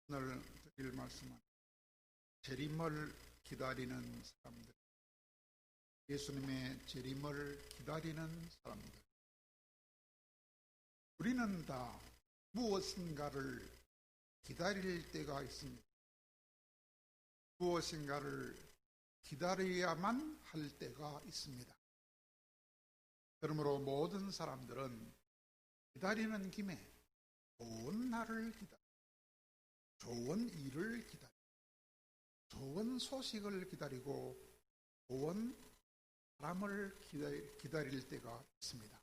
오늘 드릴 말씀은 재림을 기다리는 사람들, 예수님의 재림을 기다리는 사람들. 우리는 다 무엇인가를 기다릴 때가 있습니다. 무엇인가를 기다려야만 할 때가 있습니다. 그러므로 모든 사람들은 기다리는 김에 좋은 날을 기다리고, 좋은 일을 기다리고, 좋은 소식을 기다리고, 좋은 사람을 기다릴 때가 있습니다.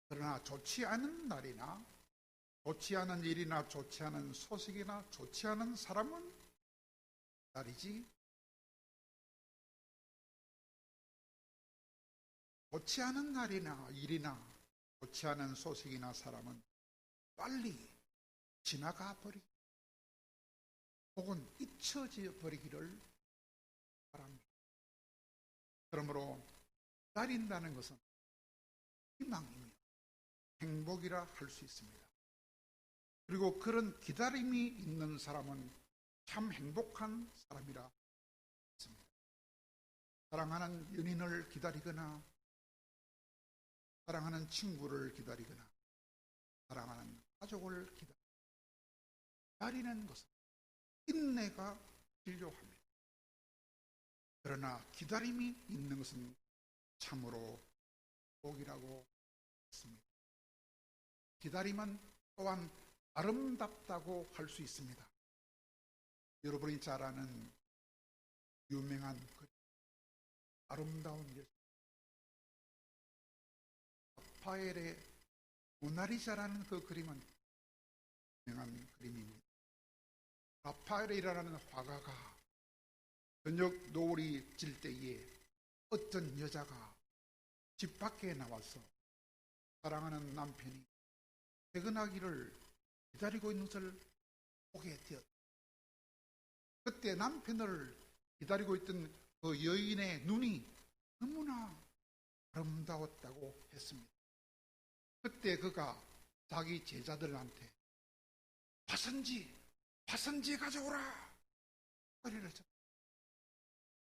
그러나 좋지 않은 날이나 좋지 않은 일이나 좋지 않은 소식이나 좋지 않은 사람은 기다리지, 좋지 않은 날이나 일이나 좋지 않은 소식이나 사람은 빨리 지나가 버리고 혹은 잊혀져 버리기를 바랍니다. 그러므로 기다린다는 것은 희망이며 행복이라 할 수 있습니다. 그리고 그런 기다림이 있는 사람은 참 행복한 사람이라 했습니다. 사랑하는 연인을 기다리거나, 사랑하는 친구를 기다리거나, 사랑하는 가족을 기다리는 것은 인내가 필요합니다. 그러나 기다림이 있는 것은 참으로 복이라고 했습니다. 기다림은 또한 아름답다고 할 수 있습니다. 여러분이 잘 아는 유명한 그림, 아름다운 예술, 라파엘의 모나리자라는 그 그림은 유명한 그림입니다. 라파엘이라는 화가가 저녁 노을이 질 때에 어떤 여자가 집 밖에 나와서 사랑하는 남편이 퇴근하기를 기다리고 있는 것을 보게 되었다. 그때 남편을 기다리고 있던 그 여인의 눈이 너무나 아름다웠다고 했습니다. 그때 그가 자기 제자들한테 화선지 가져오라 소리를 쳤다.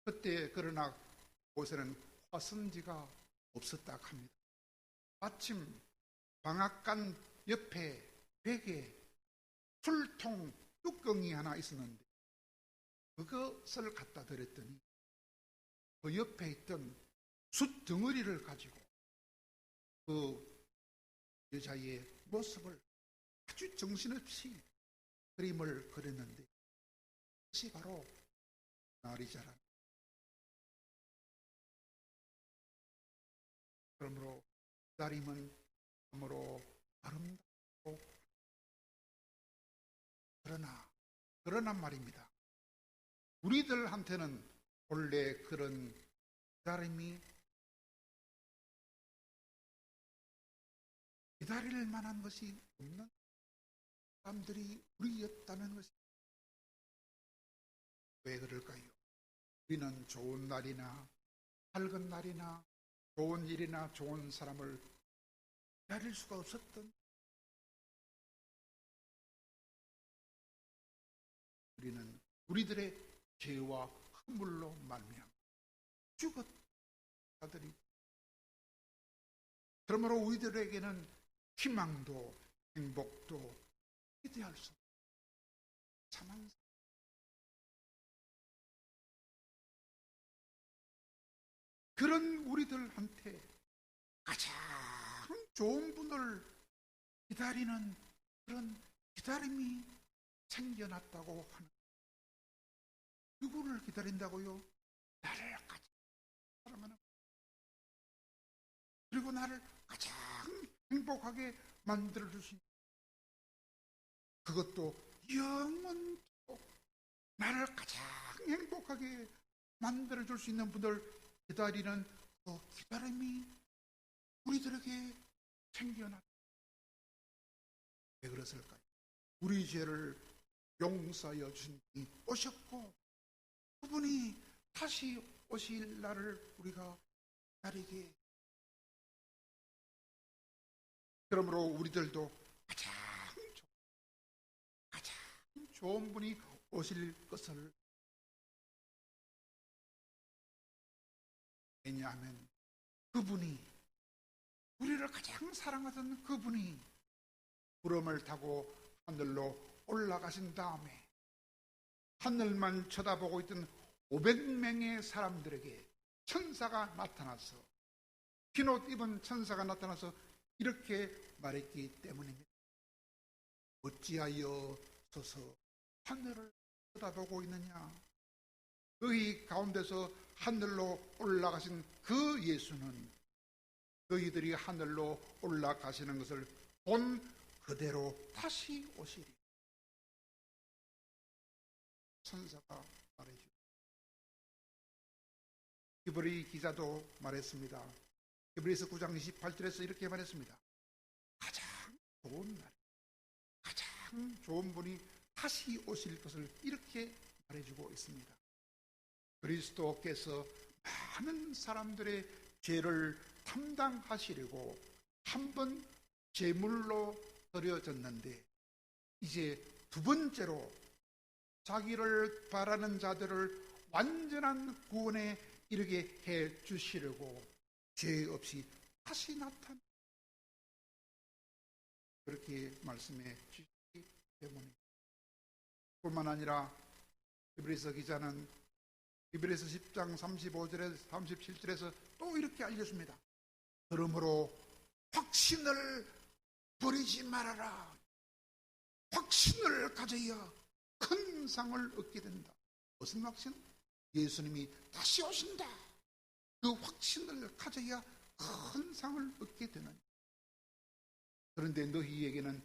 그때 그러나 곳에는 화선지가 없었다 합니다. 마침 방앗간 옆에 벽에 술통 뚜껑이 하나 있었는데 그것을 갖다 드렸더니 그 옆에 있던 숯 덩어리를 가지고 그 여자의 모습을 아주 정신없이 그림을 그렸는데 그것이 바로 모나리자라. 그러므로 기다림은 참으로 아름답고, 그러나 말입니다. 우리들한테는 본래 그런 기다림이 기다릴 만한 것이 없는 사람들이 우리였다는 것이 왜 그럴까요? 우리는 좋은 날이나 밝은 날이나 좋은 일이나 좋은 사람을 기다릴 수가 없었던, 우리는 우리들의 죄와 허물로 말미암아 죽었다들이. 그러므로 우리들에게는 희망도 행복도 기대할 수 없는 참한, 그런 우리들한테 가장 좋은 분을 기다리는 그런 기다림이 생겨났다고 하는. 누구를 기다린다고요? 나를 가장 사랑하는, 그리고 나를 가장 행복하게 만들어줄 수 있는, 그것도 영원토록 나를 가장 행복하게 만들어줄 수 있는 분을 기다리는 그 기다림이 우리들에게 생겨났다. 왜 그랬을까요? 우리 죄를 용서하여 주신 분이 오셨고, 그분이 다시 오실 날을 우리가 기다리게. 그러므로 우리들도 가장 좋은 분이 오실 것을. 왜냐하면 그분이, 우리를 가장 사랑하던 그분이 구름을 타고 하늘로 올라가신 다음에 하늘만 쳐다보고 있던 500명의 사람들에게 천사가 나타나서, 흰옷 입은 천사가 나타나서 이렇게 말했기 때문입니다. 어찌하여 서서 하늘을 쳐다보고 있느냐. 너희 가운데서 하늘로 올라가신 그 예수는 너희들이 하늘로 올라가시는 것을 본 그대로 다시 오시리. 천사가 말해주고, 히브리 기자도 말했습니다. 히브리서 9장 28절에서 이렇게 말했습니다. 가장 좋은 날, 가장 좋은 분이 다시 오실 것을 이렇게 말해주고 있습니다. 그리스도께서 많은 사람들의 죄를 담당하시려고 한 번 제물로 드려졌는데, 이제 두 번째로 자기를 바라는 자들을 완전한 구원에 이르게 해 주시려고 죄 없이 다시 나타나, 그렇게 말씀해 주시기 때문에. 뿐만 아니라 히브리서 기자는 히브리서 10장 35절에서 37절에서 또 이렇게 알려줍니다. 그러므로 확신을 버리지 말아라. 확신을 가져야 큰 상을 얻게 된다. 무슨 확신? 예수님이 다시 오신다. 그 확신을 가져야 큰 상을 얻게 되는. 그런데 너희에게는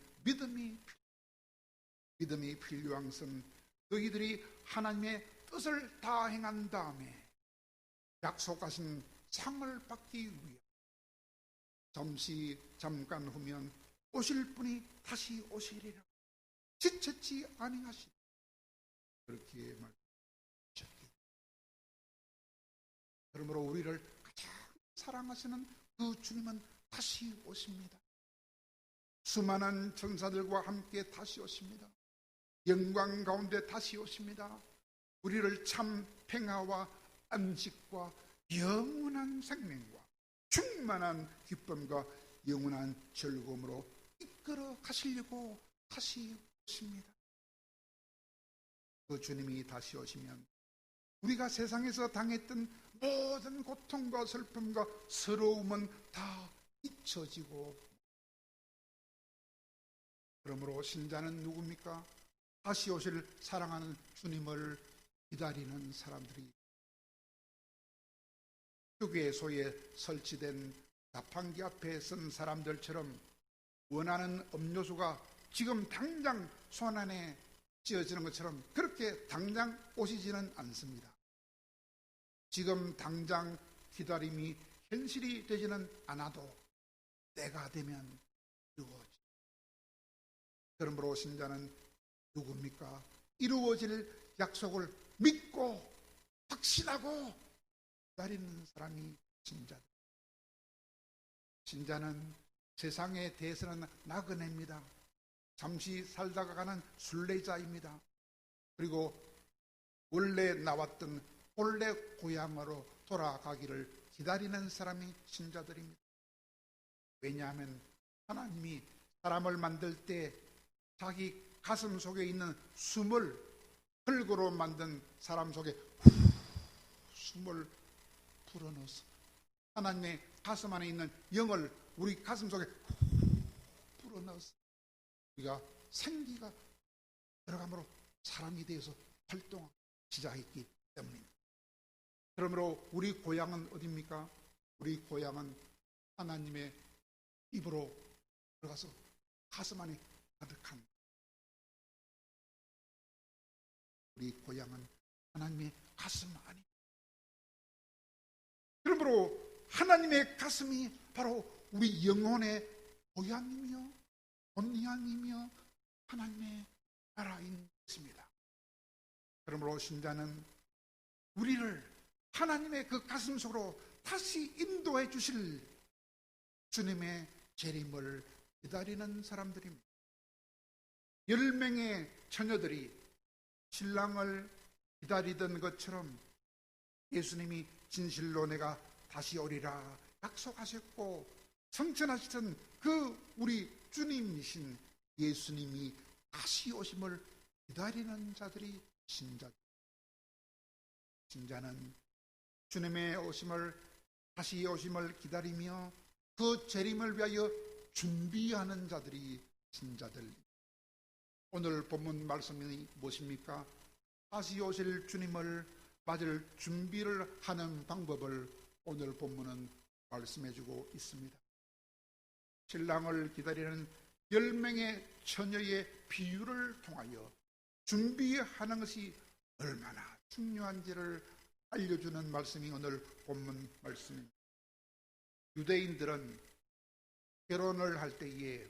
믿음이 필요한 것은 너희들이 하나님의 뜻을 다 행한 다음에 약속하신 상을 받기 위해 잠깐 후면 오실 분이 다시 오시리라. 지체치 아니하시리. 그렇게 말하셨기. 그러므로 우리를 가장 사랑하시는 그 주님은 다시 오십니다. 수많은 천사들과 함께 다시 오십니다. 영광 가운데 다시 오십니다. 우리를 참 평화와 안식과 영원한 생명과 충만한 기쁨과 영원한 즐거움으로 이끌어 가시려고 다시 오십니다. 그 주님이 다시 오시면 우리가 세상에서 당했던 모든 고통과 슬픔과 서러움은 다 잊혀지고, 그러므로 신자는 누굽니까? 다시 오실 사랑하는 주님을 기다리는 사람들이, 휴게소에 설치된 자판기 앞에 선 사람들처럼 원하는 음료수가 지금 당장 손안에 쥐어지는 것처럼 그렇게 당장 오시지는 않습니다. 지금 당장 기다림이 현실이 되지는 않아도 때가 되면 이루어집니다. 그러므로 신자는 누굽니까? 이루어질 약속을 믿고 확신하고 기다리는 사람이 신자다. 신자는 세상에 대해서는 나그네입니다. 잠시 살다가 가는 순례자입니다. 그리고 원래 나왔던 본래 고향으로 돌아가기를 기다리는 사람이 신자들입니다. 왜냐하면 하나님이 사람을 만들 때 자기 가슴 속에 있는 숨을, 흙으로 만든 사람 속에 숨을 불어넣어서 하나님의 가슴 안에 있는 영을 우리 가슴 속에 불어넣어서 우리가 생기가 들어감으로 사람이 되어서 활동하기 시작했기 때문입니다. 그러므로 우리 고향은 어디입니까? 우리 고향은 하나님의 입으로 들어가서 가슴 안에 가득한, 우리 고향은 하나님의 가슴 안에. 그러므로 하나님의 가슴이 바로 우리 영혼의 고향이며 본향이며 하나님의 나라인 것입니다. 그러므로 신자는 우리를 하나님의 그 가슴 속으로 다시 인도해 주실 주님의 재림을 기다리는 사람들입니다. 10명의 처녀들이 신랑을 기다리던 것처럼 예수님이 진실로 내가 다시 오리라 약속하셨고 성천하시던 그 우리 주님이신 예수님이 다시 오심을 기다리는 자들이 신자는 주님의 오심을, 다시 오심을 기다리며 그 재림을 위하여 준비하는 자들이 신자들. 오늘 본문 말씀이 무엇입니까? 다시 오실 주님을 맞을 준비를 하는 방법을 오늘 본문은 말씀해주고 있습니다. 신랑을 기다리는 10명의 처녀의 비유를 통하여 준비하는 것이 얼마나 중요한지를 알려주는 말씀이 오늘 본문 말씀입니다. 유대인들은 결혼을 할 때에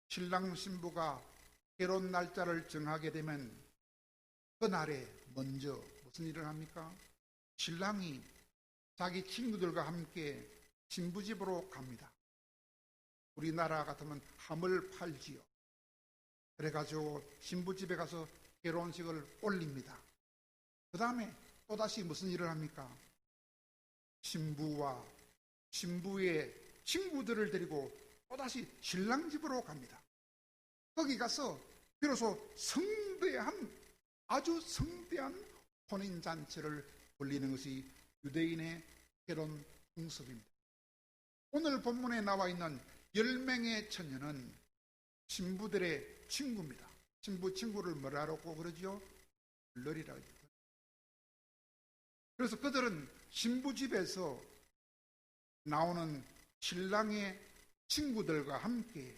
신랑 신부가 결혼 날짜를 정하게 되면 그날에 먼저 무슨 일을 합니까? 신랑이 자기 친구들과 함께 신부집으로 갑니다. 우리나라 같으면 함을 팔지요. 그래가지고 신부집에 가서 결혼식을 올립니다. 그 다음에 또다시 무슨 일을 합니까? 신부와 신부의 친구들을 데리고 또다시 신랑 집으로 갑니다. 거기 가서 비로소 아주 성대한 혼인잔치를 벌리는 것이 유대인의 결혼 풍습입니다. 오늘 본문에 나와 있는 10명의 처녀는 신부들의 친구입니다. 신부 친구를 뭐라고 그러죠? 들러리라고 그러죠. 그래서 그들은 신부집에서 나오는 신랑의 친구들과 함께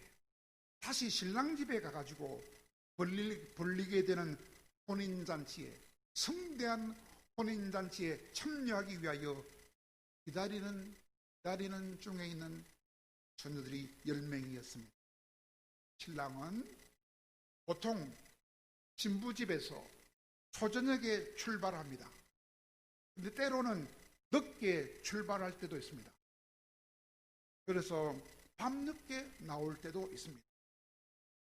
다시 신랑 집에 가가지고 벌리게 되는 혼인잔치에, 성대한 혼인잔치에 참여하기 위하여 기다리는 중에 있는 처녀들이 10명이었습니다. 신랑은 보통 신부집에서 초저녁에 출발합니다. 근데 때로는 늦게 출발할 때도 있습니다. 그래서 밤늦게 나올 때도 있습니다.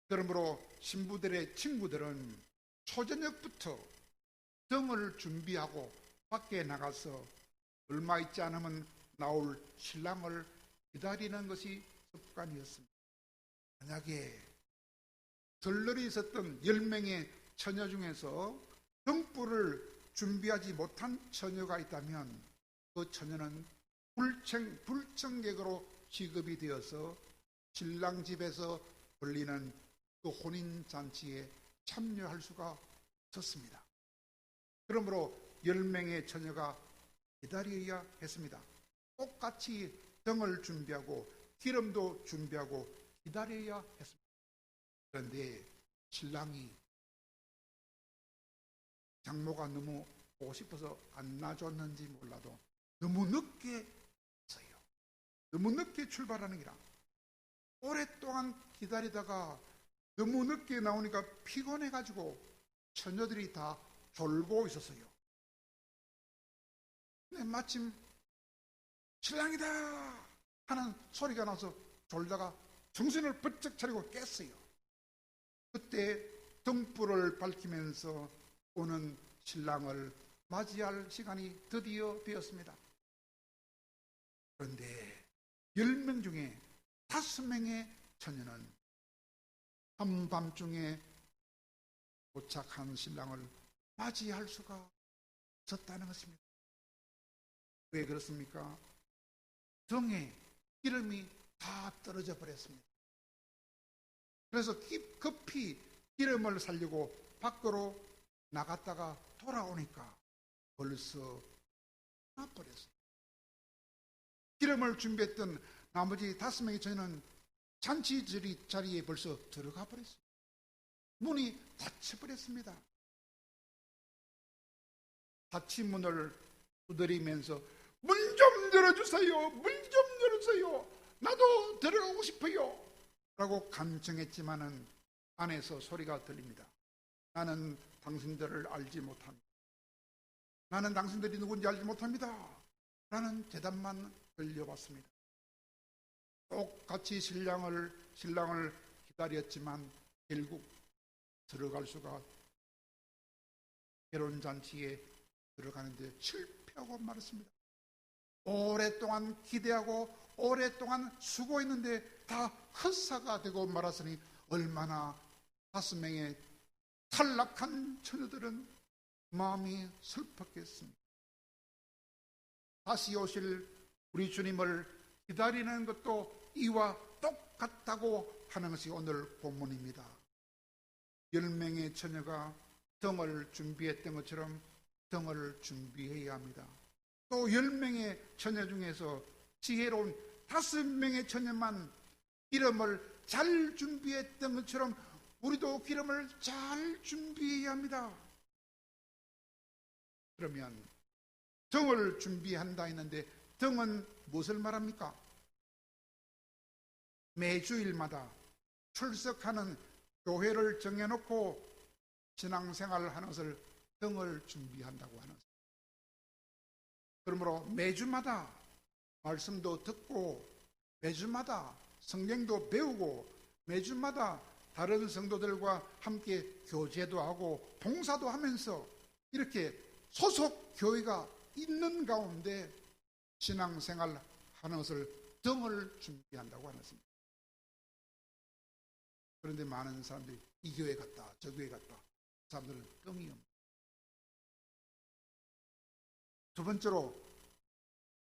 그러므로 신부들의 친구들은 초저녁부터 등을 준비하고 밖에 나가서 얼마 있지 않으면 나올 신랑을 기다리는 것이 습관이었습니다. 만약에 들러리 있었던 10명의 처녀 중에서 등불을 준비하지 못한 처녀가 있다면 그 처녀는 불청객으로 취급이 되어서 신랑 집에서 벌리는 그 혼인잔치에 참여할 수가 없었습니다. 그러므로 10명의 처녀가 기다려야 했습니다. 똑같이 등을 준비하고 기름도 준비하고 기다려야 했습니다. 그런데 신랑이 장모가 너무 보고 싶어서 안 놔줬는지 몰라도 너무 늦게 왔어요. 너무 늦게 출발하는 기라. 오랫동안 기다리다가 너무 늦게 나오니까 피곤해가지고 처녀들이 다 졸고 있었어요. 근데 마침 신랑이다 하는 소리가 나서 졸다가 정신을 번쩍 차리고 깼어요. 그때 등불을 밝히면서 오는 신랑을 맞이할 시간이 드디어 되었습니다. 그런데 10명 중에 5명의 처녀는 한밤중에 도착한 신랑을 맞이할 수가 없었다는 것입니다. 왜 그렇습니까? 등에 기름이 다 떨어져 버렸습니다. 그래서 급히 기름을 살리고 밖으로 나갔다가 돌아오니까 벌써 나버렸어요. 기름을 준비했던 나머지 5명의 처녀는 잔치 자리에 벌써 들어가 버렸어요. 문이 닫혀버렸습니다. 닫힌 문을 두드리면서 문 좀 열어주세요. 문 좀 열어주세요. 나도 들어가고 싶어요. 라고 간청했지만은 안에서 소리가 들립니다. 나는 당신들을 알지 못합니다. 나는 당신들이 누군지 알지 못합니다. 라는 대답만 들려왔습니다. 똑같이 신랑을 기다렸지만 결국 들어갈 수가 결혼잔치에 들어가는데 실패하고 말았습니다. 오랫동안 기대하고 오랫동안 수고했는데 다 헛사가 되고 말았으니 얼마나 5명의 탈락한 처녀들은 마음이 슬펐겠습니다. 다시 오실 우리 주님을 기다리는 것도 이와 똑같다고 하는 것이 오늘 본문입니다. 10명의 처녀가 등을 준비했던 것처럼 등을 준비해야 합니다. 또 10명의 처녀 중에서 지혜로운 5명의 처녀만 기름을 잘 준비했던 것처럼 우리도 기름을 잘 준비해야 합니다. 그러면 등을 준비한다 했는데 등은 무엇을 말합니까? 매주일마다 출석하는 교회를 정해놓고 신앙생활을 하는 것을 등을 준비한다고 하는 것입니다. 그러므로 매주마다 말씀도 듣고 매주마다 성경도 배우고 매주마다 다른 성도들과 함께 교제도 하고 봉사도 하면서 이렇게 소속 교회가 있는 가운데 신앙생활 하는 것을 등을 준비한다고 하는 것입니다. 그런데 많은 사람들이 이 교회 갔다 저 교회 갔다 사람들은 등이 없습니다. 두 번째로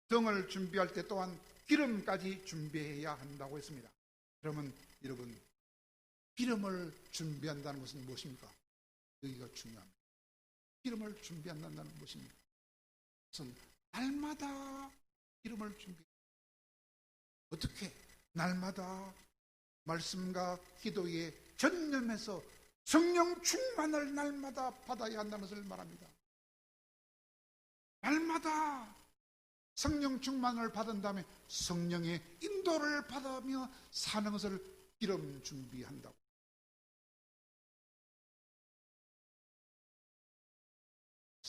등을 준비할 때 또한 기름까지 준비해야 한다고 했습니다. 그러면 여러분 기름을 준비한다는 것은 무엇입니까? 여기가 중요합니다. 기름을 준비한다는 것입니다. 그것은 날마다 기름을 준비합니다. 어떻게? 날마다 말씀과 기도에 전념해서 성령 충만을 날마다 받아야 한다는 것을 말합니다. 날마다 성령 충만을 받은 다음에 성령의 인도를 받으며 사는 것을 기름 준비한다고.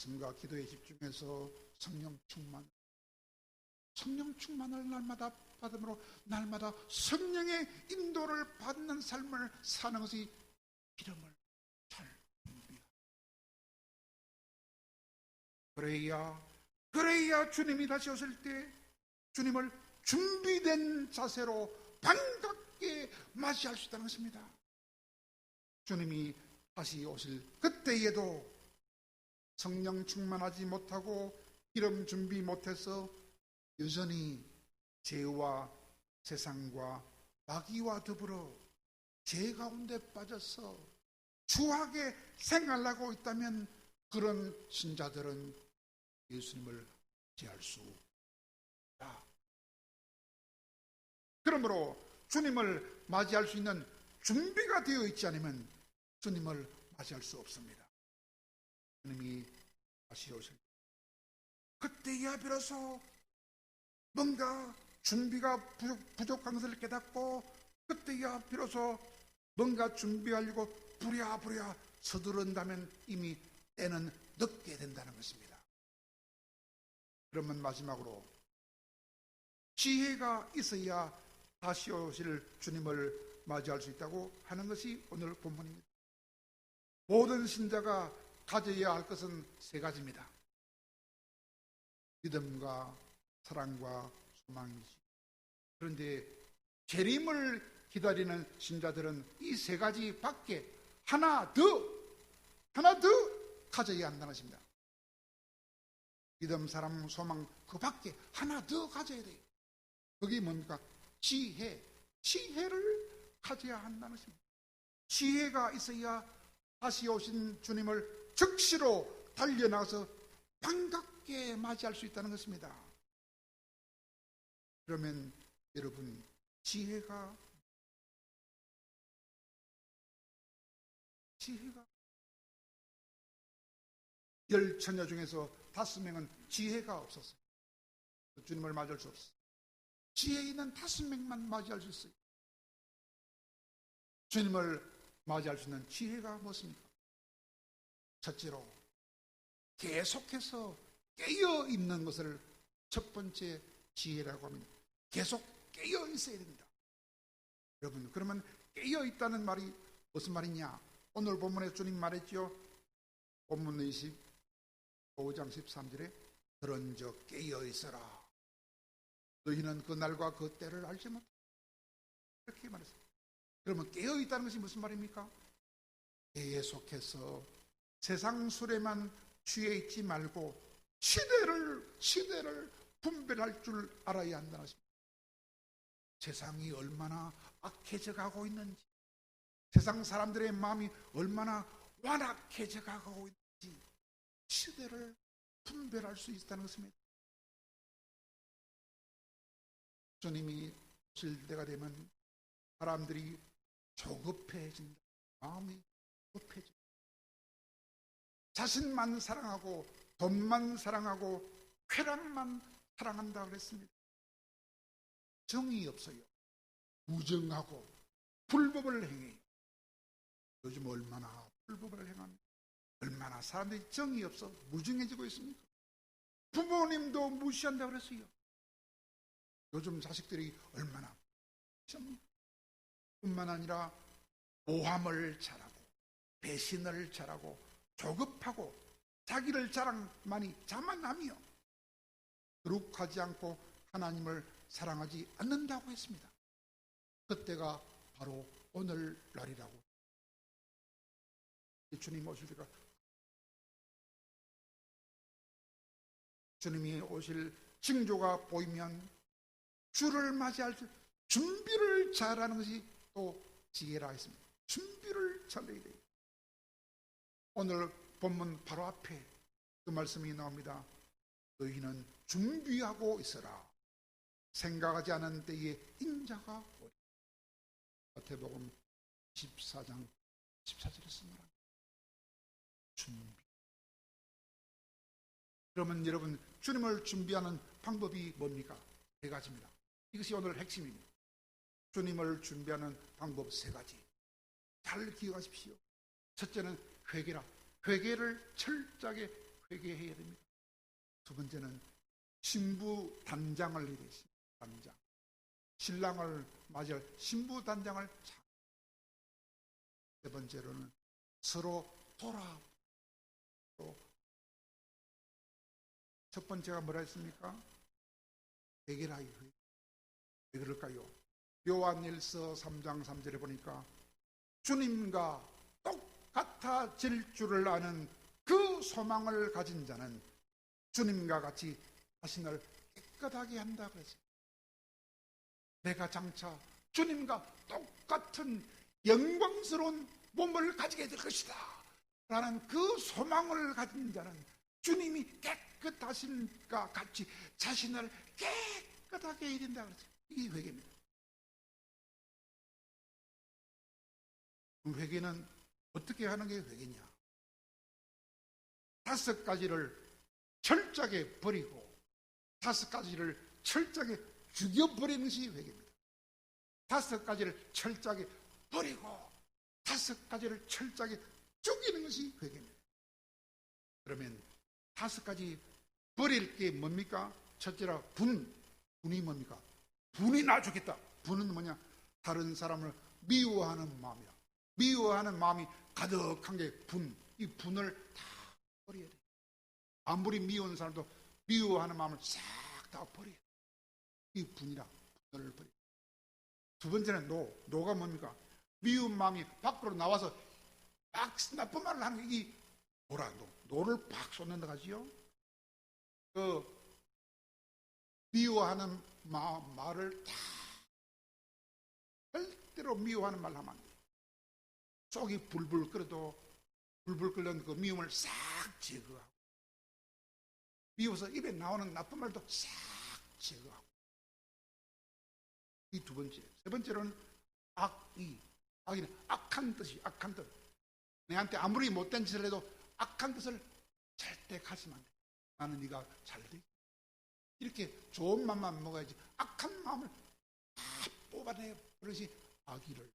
말씀과 기도에 집중해서 성령 충만을 날마다 받음으로 날마다 성령의 인도를 받는 삶을 사는 것이 기름을 잘 준비합니다. 그래야 주님이 다시 오실 때 주님을 준비된 자세로 반갑게 맞이할 수 있다는 것입니다. 주님이 다시 오실 그때에도 성령 충만하지 못하고 기름 준비 못해서 여전히 죄와 세상과 마귀와 더불어 죄 가운데 빠져서 추하게 생활하고 있다면 그런 신자들은 예수님을 맞이할 수 없다. 그러므로 주님을 맞이할 수 있는 준비가 되어 있지 않으면 주님을 맞이할 수 없습니다. 주님이 다시 오실 때 그때야 비로소 뭔가 준비가 부족한 것을 깨닫고 그때야 비로소 뭔가 준비하려고 부랴부랴 서두른다면 이미 때는 늦게 된다는 것입니다. 그러면 마지막으로 지혜가 있어야 다시 오실 주님을 맞이할 수 있다고 하는 것이 오늘 본문입니다. 모든 신자가 가져야 할 것은 3가지입니다. 믿음과 사랑과 소망이지. 그런데 재림을 기다리는 신자들은 이 3가지 밖에 하나 더 가져야 한다는 것입니다. 믿음, 사랑, 소망 그 밖에 하나 더 가져야 돼요. 그게 뭡니까? 지혜를 가져야 한다는 것입니다. 지혜가 있어야 다시 오신 주님을 즉시로 달려나가서 반갑게 맞이할 수 있다는 것입니다. 그러면 여러분 지혜가 10처녀 중에서 5명은 지혜가 없었어요. 주님을 맞이할 수 없어요. 지혜 있는 5명만 맞이할 수 있어요. 주님을 맞이할 수 있는 지혜가 무엇입니까? 첫째로 계속해서 깨어 있는 것을 첫 번째 지혜라고 합니다. 계속 깨어 있어야 됩니다. 여러분, 그러면 깨어 있다는 말이 무슨 말이냐? 오늘 본문에 주님 말했죠. 본문 5장 13절에 그런즉 깨어 있어라. 너희는 그 날과 그 때를 알지 못한다. 이렇게 말했습니다. 그러면 깨어 있다는 것이 무슨 말입니까? 계속해서 세상 술에만 취해 있지 말고 시대를 분별할 줄 알아야 한다는 것입니다. 세상이 얼마나 악해져 가고 있는지, 세상 사람들의 마음이 얼마나 완악해져 가고 있는지 시대를 분별할 수 있다는 것입니다. 주님이 오실 때가 되면 사람들이 조급해진다. 마음이 조급해진다. 자신만 사랑하고 돈만 사랑하고 쾌락만 사랑한다 그랬습니다. 정이 없어요. 무정하고 불법을 행해요. 요즘 얼마나 불법을 행합니까? 얼마나 사람들이 정이 없어 무정해지고 있습니까? 부모님도 무시한다고 그랬어요. 요즘 자식들이 얼마나 무시합니까? 뿐만 아니라 모함을 잘하고 배신을 잘하고 조급하고 자기를 자랑만이 자만하며 거룩하지 않고 하나님을 사랑하지 않는다고 했습니다. 그때가 바로 오늘날이라고. 주님 오실 때가, 주님이 오실 징조가 보이면 주를 맞이할 준비를 잘하는 것이 또 지혜라 했습니다. 준비를 잘해야 돼요. 오늘 본문 바로 앞에 그 말씀이 나옵니다. 너희는 준비하고 있어라. 생각하지 않은 때에 인자가 오리라. 마태복음 14장 14절에 쓰노라. 준비. 그러면 여러분, 주님을 준비하는 방법이 뭡니까? 세 가지입니다. 이것이 오늘 핵심입니다. 주님을 준비하는 방법 세 가지. 잘 기억하십시오. 첫째는 회개라. 회개를 철저하게 회개해야 됩니다. 두 번째는 신부 단장을 해야 됩니다. 단장. 신랑을 맞이할 신부 단장을 잘. 세 번째로는 서로 돌아보고. 첫 번째가 뭐라 했습니까? 회개라. 왜 그럴까요? 요한일서 3장 3절에 보니까 주님과 똑같아질 줄을 아는 그 소망을 가진 자는 주님과 같이 자신을 깨끗하게 한다 그랬어요. 내가 장차 주님과 똑같은 영광스러운 몸을 가지게 될 것이다 라는 그 소망을 가진 자는 주님이 깨끗하신과 같이 자신을 깨끗하게 해야 된다 그랬어요. 이게 회개입니다. 회개는 어떻게 하는 게 회개냐? 5가지를 철저하게 버리고 5가지를 철저하게 죽여버리는 것이 회개입니다. 5가지를 철저하게 버리고 5가지를 철저하게 죽이는 것이 회개입니다. 그러면 5가지 버릴 게 뭡니까? 첫째라 분이 뭡니까? 분이 나 죽겠다. 분은 뭐냐? 다른 사람을 미워하는 마음이야. 미워하는 마음이 가득한 게 분. 이 분을 다 버려야 돼. 아무리 미운 사람도 미워하는 마음을 싹 다 버려야 돼. 이 분이라. 분을 버려. 두 번째는 노가 뭡니까? 미운 마음이 밖으로 나와서 막 나쁜 말을 하는 게 이 노라. 노를 팍 쏟는다 하지요. 그 미워하는 말을 다 절대로 미워하는 말 하면 안 돼. 속이 불불 끓어도 불불 끓는 그 미움을 싹 제거하고, 미워서 입에 나오는 나쁜 말도 싹 제거하고. 이 두 번째. 세 번째로는 악의. 악의는 악한 뜻이, 악한 뜻. 내한테 아무리 못된 짓을 해도 악한 뜻을 절대 가지면 안 돼. 나는 네가 잘 돼. 이렇게 좋은 마음만 먹어야지. 악한 마음을 다 뽑아내요. 그것이 악의를.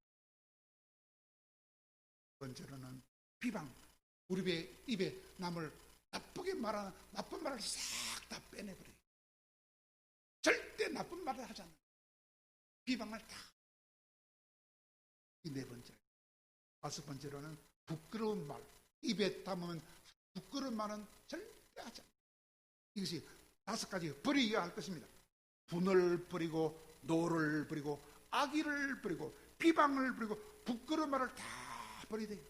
두 번째로는 비방. 우리 입에 남을 나쁘게 말하는 나쁜 말을 싹 다 빼내버려요. 절대 나쁜 말을 하지 않아요. 비방을 다. 이 네 번째. 5번째로는 부끄러운 말. 입에 담으면 부끄러운 말은 절대 빼앗아. 이것이 5가지 버려야 할 것입니다. 분을 버리고, 노를 버리고, 악의를 버리고, 비방을 버리고, 부끄러운 말을 다 버려야 돼요.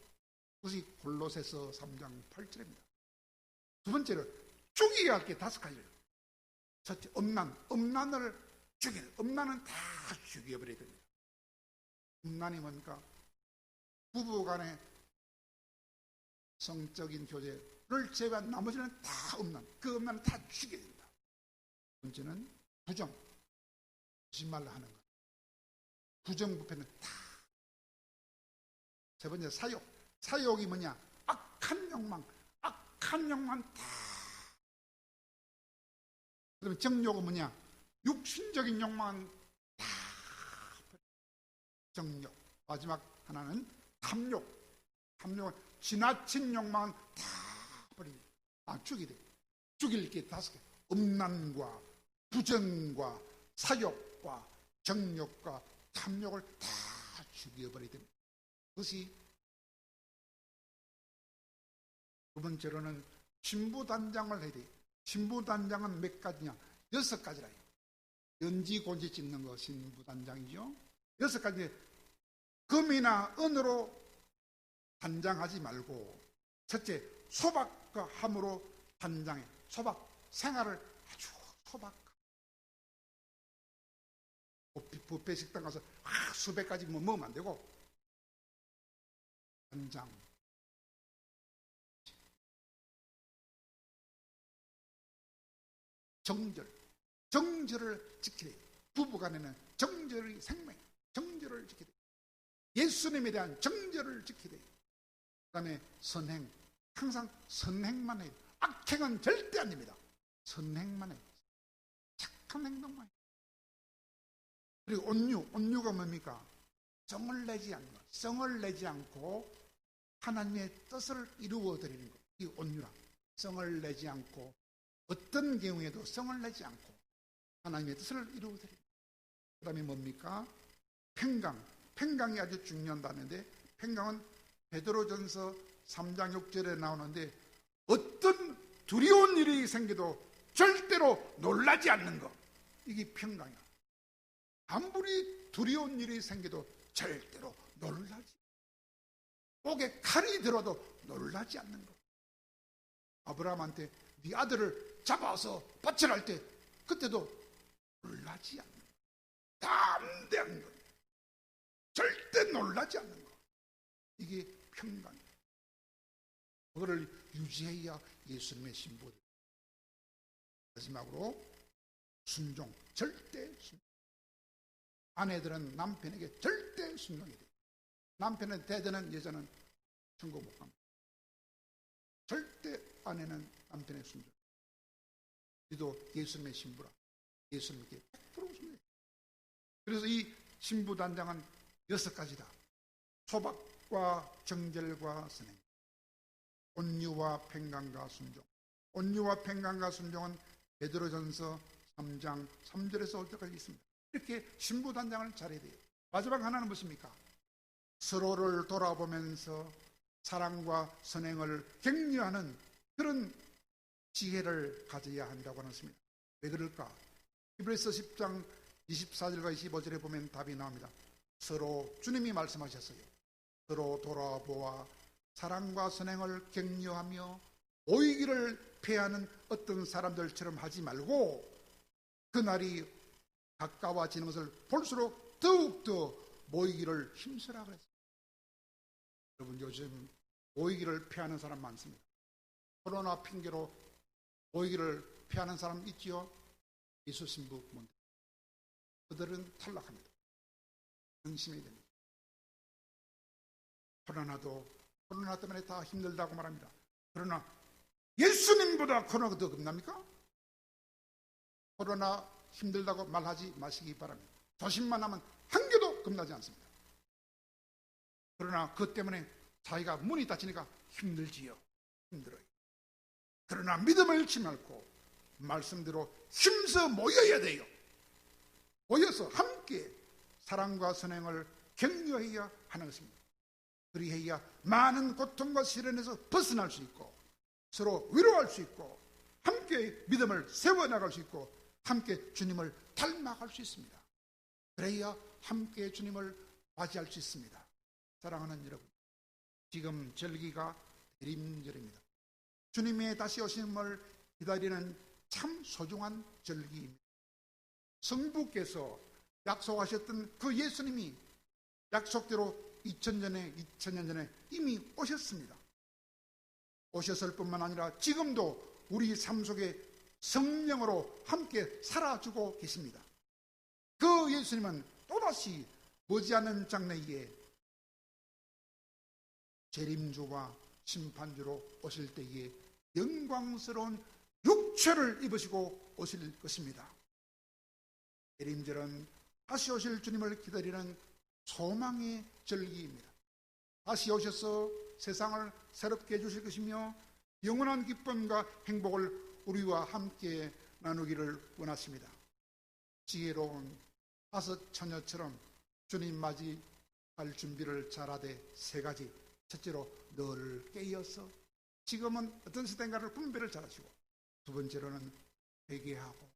그것이 골로새서 3장 8절입니다. 두 번째로 죽여야 할 게 5가지예요. 첫째, 음란을 죽여야 돼요. 음란은 다 죽여버려야 됩니다. 음란이 뭡니까? 부부간의 성적인 교제를 제외한 나머지는 다 음란. 그 음란은 다 죽여야 된다. 두 번째는 부정, 거짓말을 하는 것. 부정부패는 다. 세 번째, 사욕. 사욕이 뭐냐? 악한 욕망 다. 그다음에 정욕은 뭐냐? 육신적인 욕망은 다. 정욕. 마지막 하나는 탐욕. 탐욕은 지나친 욕망은 다 버리니. 죽이야 돼. 죽일 게 5개. 음란과 부정과 사욕과 정욕과 탐욕을 다 죽여버려야 됩니다. 그것이 두 번째로는 신부단장을 해야 돼요. 신부단장은 몇 가지냐? 6가지라. 연지곤지 찍는 거 신부단장이죠. 6가지. 금이나 은으로 단장하지 말고, 첫째, 소박과 함으로 단장해. 소박, 생활을 아주 소박. 뷔페 식당 가서 수백 가지 먹으면 안 되고, 단장. 정절을 지키래. 부부간에는 정절이 생명, 정절을 지키래. 예수님에 대한 정절을 지키래. 그 다음에 선행, 항상 선행만 해요. 악행은 절대 안 됩니다. 선행만 해요. 착한 행동만 해요. 그리고 온유가 뭡니까? 성을 내지 않는 것. 성을 내지 않고 하나님의 뜻을 이루어드리는 것. 이 온유라. 성을 내지 않고, 어떤 경우에도 성을 내지 않고 하나님의 뜻을 이루어드리는 것. 그 다음에 뭡니까? 평강이 아주 중요한 단어인데, 평강은 베드로전서 3장 6절에 나오는데, 어떤 두려운 일이 생겨도 절대로 놀라지 않는 것. 이게 평강이야. 아무리 두려운 일이 생겨도 절대로 놀라지. 목에 칼이 들어도 놀라지 않는 것. 아브라함한테 네 아들을 잡아서 바쳐할 때 그때도 놀라지 않는 것. 담대한 것. 절대 놀라지 않는 것. 이게 평강이에요. 그거를 유지해야 예수님의 신부들. 마지막으로 순종. 절대 순종. 아내들은 남편에게 절대 순종해야 돼요. 남편은 대드는 여자는 천국 못 갑니다. 절대 아내는 남편의 순종. 우리도 예수님의 신부라. 예수님께 100% 순종해요. 그래서 이 신부단장은 6가지다. 소박과 정절과 선행, 온유와 평강과 순종. 온유와 평강과 순종은 베드로전서 3장 3절에서 올 때까지 있습니다. 이렇게 신부단장을 잘해야 돼요. 마지막 하나는 무엇입니까? 서로를 돌아보면서 사랑과 선행을 격려하는 그런 지혜를 가져야 한다고 하습니다. 왜 그럴까? 히브리서 10장 24절과 25절에 보면 답이 나옵니다. 서로, 주님이 말씀하셨어요. 서로 돌아보아 사랑과 선행을 격려하며 오이기를 패하는 어떤 사람들처럼 하지 말고, 그날이 가까워지는 것을 볼수록 더욱더 모이기를 힘쓰라 그랬어요. 여러분, 요즘 모이기를 피하는 사람 많습니다. 코로나 핑계로 모이기를 피하는 사람 있지요? 예수 신부 문. 그들은 탈락합니다. 명심해야 됩니다. 코로나 때문에 다 힘들다고 말합니다. 그러나 예수님보다 코로나가 더 겁납니까? 코로나 힘들다고 말하지 마시기 바랍니다. 조심만 하면 한 개도 겁나지 않습니다. 그러나 그것 때문에 자기가 문이 닫히니까 힘들지요. 힘들어요. 그러나 믿음을 잃지 말고 말씀대로 힘써 모여야 돼요. 모여서 함께 사랑과 선행을 격려해야 하는 것입니다. 그리해야 많은 고통과 시련에서 벗어날 수 있고 서로 위로할 수 있고 함께 믿음을 세워나갈 수 있고 함께 주님을 닮아갈 수 있습니다. 그래야 함께 주님을 맞이할 수 있습니다. 사랑하는 여러분, 지금 절기가 대림절입니다. 주님의 다시 오심을 기다리는 참 소중한 절기입니다. 성부께서 약속하셨던 그 예수님이 약속대로 2000년 전에 이미 오셨습니다. 오셨을 뿐만 아니라 지금도 우리 삶 속에 성령으로 함께 살아주고 계십니다. 그 예수님은 또다시 머지않은 장래에 재림주와 심판주로 오실 때에 영광스러운 육체를 입으시고 오실 것입니다. 재림절은 다시 오실 주님을 기다리는 소망의 절기입니다. 다시 오셔서 세상을 새롭게 해주실 것이며 영원한 기쁨과 행복을 우리와 함께 나누기를 원하십니다. 지혜로운 5 처녀처럼 주님 맞이할 준비를 잘하되 3가지. 첫째로 늘 깨어서 지금은 어떤 시대인가를 분별을 잘하시고, 2번째로는 회개하고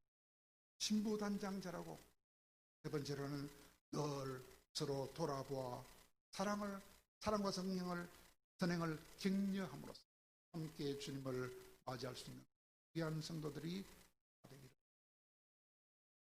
신부단장 잘하고, 3번째로는 늘 서로 돌아보아 사랑과 성령을 선행을 격려함으로써 함께 주님을 맞이할 수 있는 귀한 성도들이 되기를